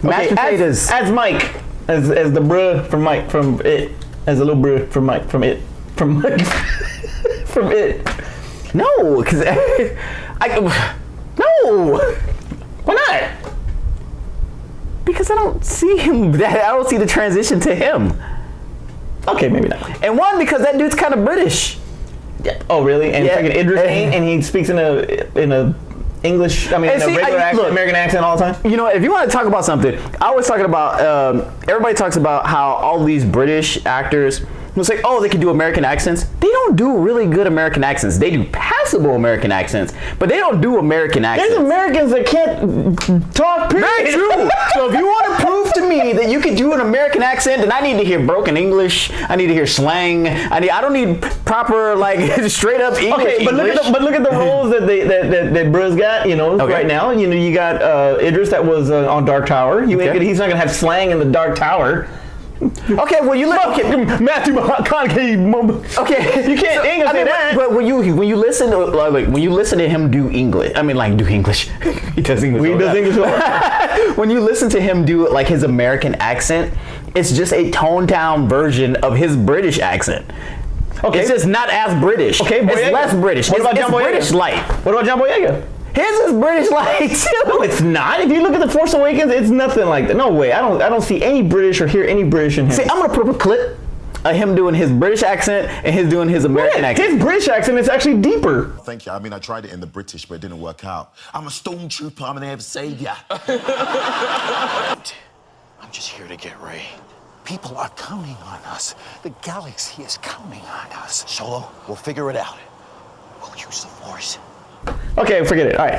Mashed potatoes. As Mike, as the bruh from Mike from It, as a little bruh from Mike from It, from Mike from It. No, because no. Why not? Because I don't see him. I don't see the transition to him. Okay, maybe not. And one, because that dude's kind of British. Yeah. Oh, really? And freaking Idris ain't, and he speaks in a English. I mean, in a regular accent, American accent all the time. You know, if you want to talk about something, I was talking about. Everybody talks about how all these British actors. It's like, oh, they can do American accents. They don't do really good American accents. They do passable American accents, but they don't do American accents. There's Americans that can't talk, period. Very true. So if you want to prove to me that you can do an American accent, then I need to hear broken English. I need to hear slang. I don't need proper, like, straight up English. Okay, but look at the roles that Bruh's got. You know, right now. You know, you got Idris that was on Dark Tower. He's not gonna have slang in the Dark Tower. Okay, well Matthew McConaughey. Okay, you can't say that. But when you listen to him do English, I mean, like, do English. He does English. He does English. When you listen to him do like his American accent, it's just a toned down version of his British accent. Okay, it's just not as British. Okay, Boyega. It's less British. What about it's John Boyega? British light. What about John Boyega? His is British light too. No, it's not. If you look at The Force Awakens, it's nothing like that. No way. I don't see any British or hear any British in him. See, I'm gonna put up a clip of him doing his British accent and his doing his American accent. His British accent is actually deeper. Thank you. I mean, I tried it in the British, but it didn't work out. I'm a stormtrooper. I'm an air savior. I'm just here to get Ray. People are counting on us. The galaxy is counting on us. Solo, we'll figure it out. We'll use the Force. Okay, forget it. All right.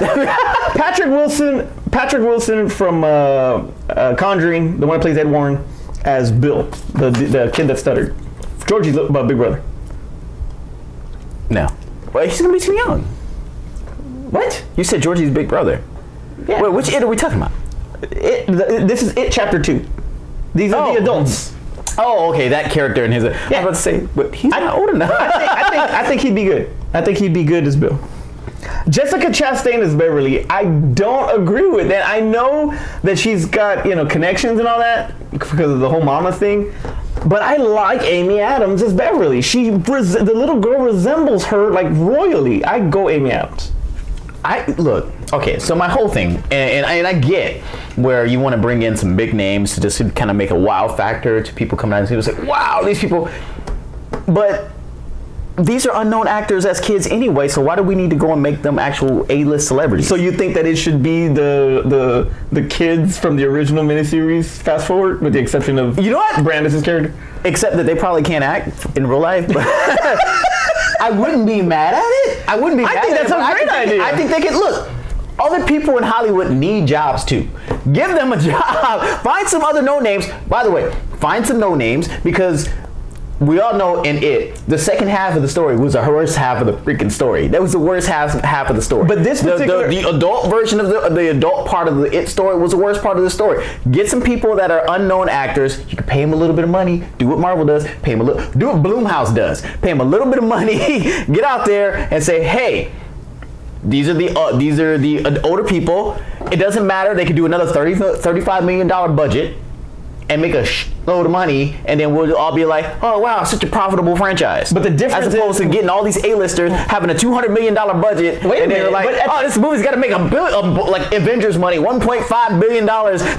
Patrick Wilson from Conjuring, the one that plays Ed Warren, as Bill, the kid that stuttered. Georgie's big brother. No. Well, he's gonna be too young. What? You said Georgie's big brother. Yeah. Wait, which It are we talking about? This is It Chapter 2. These are the adults. Oh, okay, that character in his. Yeah. I was about to say, but he's not old enough. I think he'd be good. I think he'd be good as Bill. Jessica Chastain as Beverly, I don't agree with that. I know that she's got, connections and all that because of the whole mama thing, but I like Amy Adams as Beverly. The little girl resembles her like royally. I go Amy Adams. Okay, so my whole thing, and I get where you want to bring in some big names to just kind of make a wow factor to people coming out and see, it's like, wow, these people, but these are unknown actors as kids anyway, so why do we need to go and make them actual A-list celebrities? So you think that it should be the kids from the original miniseries, fast forward, with the exception of Brandis' character? Except that they probably can't act in real life, but I wouldn't be mad at it. I think that's a great idea. I think they could, look, other people in Hollywood need jobs too. Give them a job. Find some other no-names. By the way, find some no-names, because we all know in It, the second half of the story was the worst half of the freaking story. That was the worst half of the story. But this particular... The adult version of the adult part of the It story was the worst part of the story. Get some people that are unknown actors. You can pay them a little bit of money. Do what Marvel does. Pay them do what Blumhouse does. Pay them a little bit of money. Get out there and say, hey, these are the older people. It doesn't matter. They could do another $35 million budget and make a load of money, and then we'll all be like, oh wow, such a profitable franchise. But the difference as opposed to getting all these A-listers having a $200 million budget, and they're like, oh, this movie's got to make like Avengers money, $1.5 billion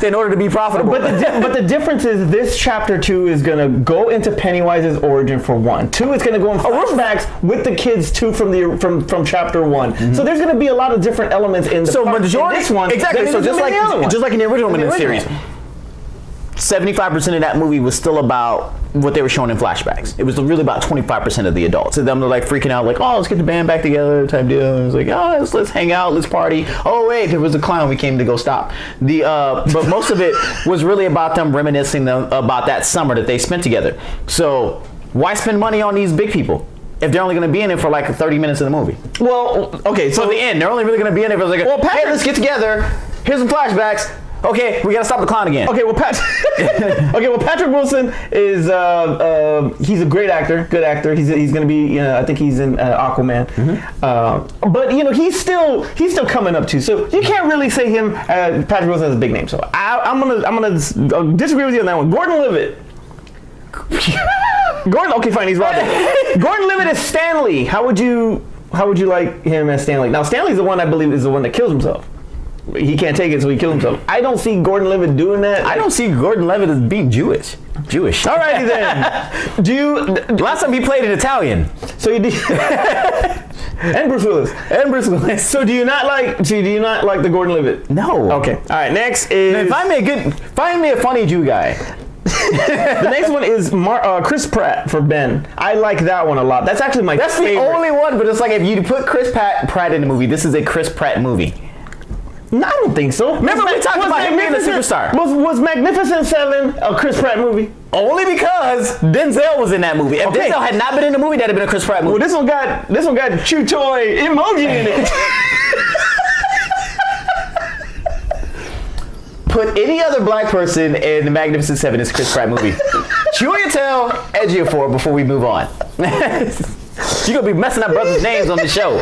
in order to be profitable. But the difference is this chapter 2 is gonna go into Pennywise's origin for 1. 2 is gonna go in flashbacks with the kids too from chapter 1. Mm-hmm. So there's gonna be a lot of different elements in the majority in this one. Exactly. So just like in the original miniseries. 75% of that movie was still about what they were showing in flashbacks. It was really about 25% of the adults. And them, they're like freaking out, like, oh, let's get the band back together type deal. And it's like, oh, let's hang out, let's party. Oh, wait, there was a clown we came to go stop. But most of it was really about them reminiscing about that summer that they spent together. So why spend money on these big people if they're only going to be in it for like 30 minutes of the movie? Well, okay, so at the end, they're only really going to be in it for like, hey, let's get together. Here's some flashbacks. Okay, we gotta stop the clown again. Okay, well, Patrick Wilson is he's a great actor, good actor. He's gonna be, I think he's in Aquaman. But he's still coming up too. So you can't really say him. Patrick Wilson has a big name. So I'm gonna disagree with you on that one. Gordon-Levitt. Okay, fine, he's Robin. Gordon-Levitt is Stanley. How would you like him as Stanley? Now Stanley's the one I believe is the one that kills himself. He can't take it, so he killed himself. I don't see Gordon-Levitt doing that. I don't see Gordon-Levitt as being Jewish. Alrighty then. Last time he played in Italian. So you did. And Bruce Willis. So do you not like the Gordon-Levitt? No. Okay. All right. Next is. Find me a funny Jew guy. The next one is Chris Pratt for Ben. I like that one a lot. That's actually my favorite. That's the only one, but it's like if you put Chris Pratt in a movie, this is a Chris Pratt movie. No, I don't think so. Remember we talked about him being a superstar. Was Magnificent Seven a Chris Pratt movie? Only because Denzel was in that movie. If Denzel had not been in the movie, that'd have been a Chris Pratt movie. Well, this one got Chew Toy emoji in it. Put any other black person in the Magnificent Seven, it's a Chris Pratt movie. Chiwetel Ejiofor before we move on. You're gonna be messing up brothers' names on the show.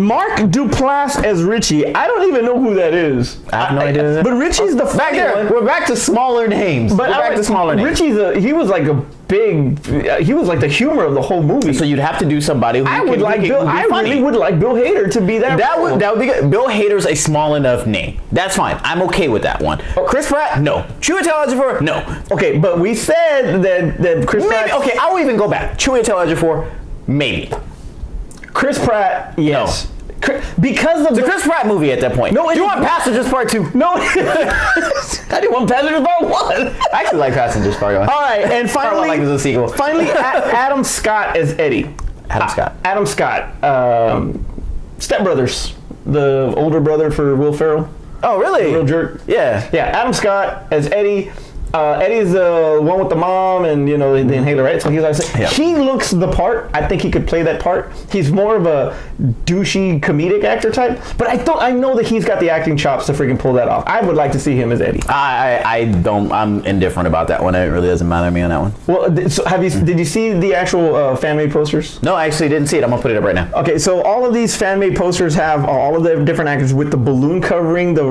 Mark Duplass as Richie. I don't even know who that is. I have no idea. But Richie's the back there. one. We're back to smaller names. Richie's he was like a big. He was like the humor of the whole movie. So you'd have to do somebody who I really would like Bill Hader to be that. That would be good. Bill Hader's a small enough name. That's fine. I'm okay with that one. Chris Pratt? No. Chiwetel Ejiofor? No. Okay, but we said that Chris Pratt. Okay, I'll even go back. Chiwetel Ejiofor? Maybe. Chris Pratt, yes. No. Because of the Chris Pratt movie at that point. No, you want Passengers Part 2? No. I didn't want Passengers Part 1. I actually like Passengers Part 1. All right, and finally, like there's a sequel. Finally, Adam Scott as Eddie. Adam Scott. Step Brothers, the older brother for Will Ferrell. Oh, really? The real jerk. Yeah. Yeah, Adam Scott as Eddie. Eddie's the one with the mom and the inhaler, right? So he looks the part. I think he could play that part. He's more of a douchey comedic actor type, but I know that he's got the acting chops to freaking pull that off. I would like to see him as Eddie. I don't. I'm indifferent about that one. It really doesn't matter to me on that one. Well, so did you see the actual fan-made posters? No, I actually didn't see it. I'm gonna put it up right now. Okay, so all of these fan-made posters have all of the different actors with the balloon covering the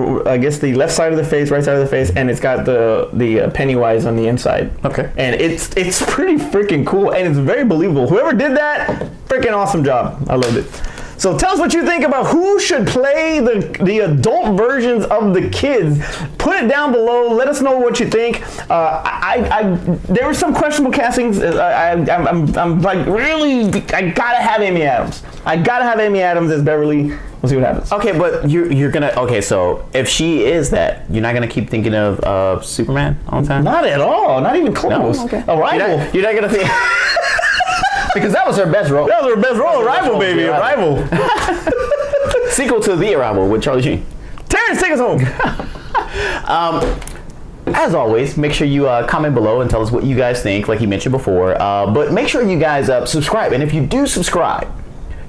left side of the face, right side of the face, and it's got the Pennywise on the inside. Okay. And it's pretty freaking cool, and it's very believable. Whoever did that, freaking awesome job. I loved it. So tell us what you think about who should play the adult versions of the kids. Put it down below. Let us know what you think. There were some questionable castings. I'm like, really, I gotta have Amy Adams. I gotta have Amy Adams as Beverly. We'll see what happens. Okay, but you're gonna. Okay, so if she is that, you're not gonna keep thinking of Superman all the time? Not at all. Not even close. No? Okay. Arrival. You're not gonna think. Because that was her best role. That was her best role. Arrival, baby. Arrival. Sequel to The Arrival with Charlie Sheen. Terrence, take us home. As always, make sure you comment below and tell us what you guys think, like you mentioned before. But make sure you guys subscribe. And if you do subscribe,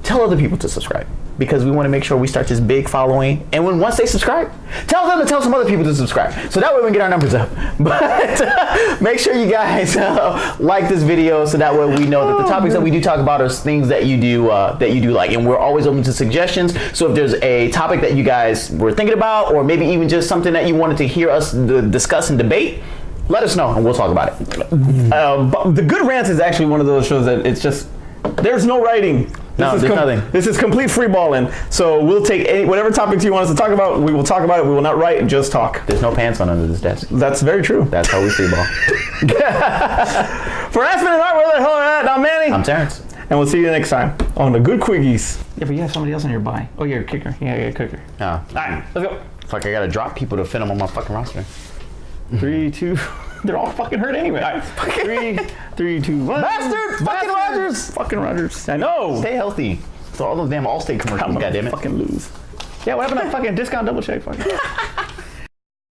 tell other people to subscribe. Because we want to make sure we start this big following. And once they subscribe, tell them to tell some other people to subscribe. So that way we can get our numbers up. But make sure you guys like this video so that way we know that the topics that we do talk about are things that you do like. And we're always open to suggestions. So if there's a topic that you guys were thinking about, or maybe even just something that you wanted to hear us discuss and debate, let us know and we'll talk about it. But The Good Rants is actually one of those shows that it's just, there's no writing. There's nothing. This is complete free balling. So we'll take whatever topics you want us to talk about. We will talk about it. We will not write, just talk. There's no pants on under this desk. That's very true. That's how we free ball. For Aspen and Art, where the hell are at? I'm Manny. I'm Terrence. And we'll see you next time on the Good Quickies. Yeah, but you have somebody else on your buy. Oh, you're a kicker. Yeah, you're a kicker. Oh. All right, let's go. Fuck, I gotta drop people to fit them on my fucking roster. 3, 2. They're all fucking hurt anyway. All right. 3, 2, 1. Bastard! Fucking Rogers! Fucking Rogers. I know. Stay healthy. So all those damn Allstate commercials, I'm gonna goddammit. fucking lose. Yeah, what happened to that fucking discount double check? Fucking.